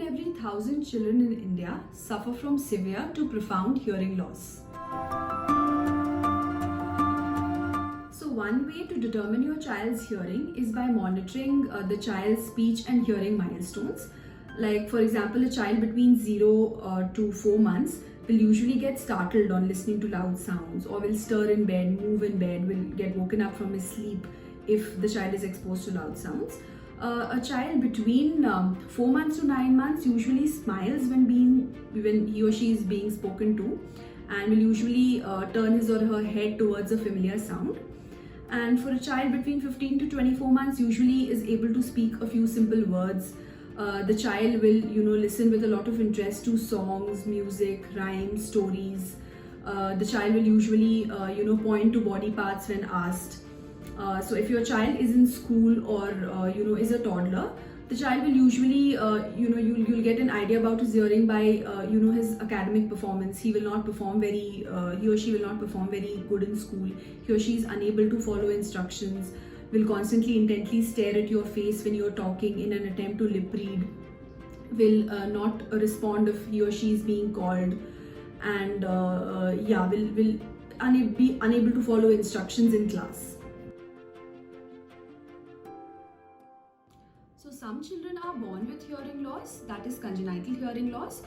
in every 1,000 children in India suffer from severe to profound hearing loss. So one way to determine your child's hearing is by monitoring the child's speech and hearing milestones. Like for example, a child between 0 to 4 months will usually get startled on listening to loud sounds, or will stir in bed, move in bed, will get woken up from his sleep if the child is exposed to loud sounds. A child between 4 months to 9 months usually smiles when he or she is being spoken to, and will usually turn his or her head towards a familiar sound. And for a child between 15 to 24 months usually is able to speak a few simple words. The child will listen with a lot of interest to songs, music, rhymes, stories. The child will usually point to body parts when asked. So if your child is in school or is a toddler, the child will usually you'll get an idea about his hearing by his academic performance. He or she will not perform very good in school. He or she is unable to follow instructions, will constantly intently stare at your face when you're talking in an attempt to lip read, will not respond if he or she is being called, and will be unable to follow instructions in class. So some children are born with hearing loss, that is congenital hearing loss.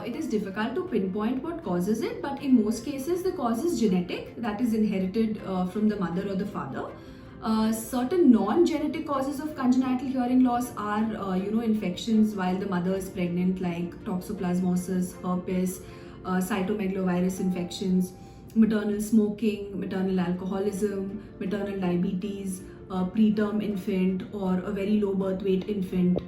It is difficult to pinpoint what causes it, but in most cases the cause is genetic, that is inherited from the mother or the father. Certain non-genetic causes of congenital hearing loss are infections while the mother is pregnant, like toxoplasmosis, herpes, cytomegalovirus infections, maternal smoking, maternal alcoholism, maternal diabetes, preterm infant, or a very low birth weight infant.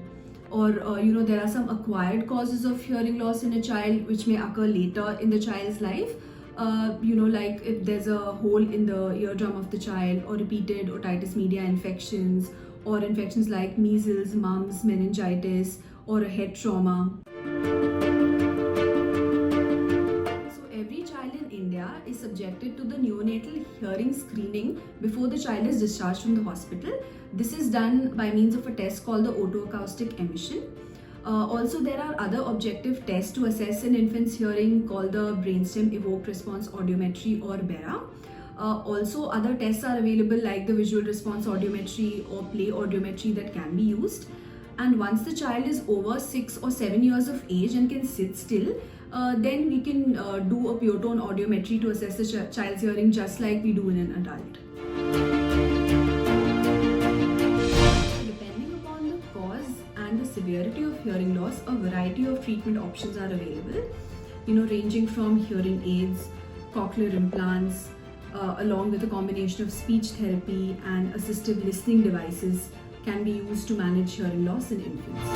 Or there are some acquired causes of hearing loss in a child which may occur later in the child's life. Like if there's a hole in the eardrum of the child, or repeated otitis media infections, or infections like measles, mumps, meningitis, or a head trauma. So every child in India is subjected to the neonatal hearing screening before the child is discharged from the hospital. This is done by means of a test called the otoacoustic emission. Also, there are other objective tests to assess an infant's hearing called the Brainstem Evoked Response Audiometry, or BERA. Also, other tests are available like the Visual Response Audiometry or Play Audiometry that can be used. And once the child is over 6 or 7 years of age and can sit still, then we can do a pure tone audiometry to assess the child's hearing just like we do in an adult. Severity of hearing loss, a variety of treatment options are available, ranging from hearing aids, cochlear implants, along with a combination of speech therapy and assistive listening devices can be used to manage hearing loss in infants.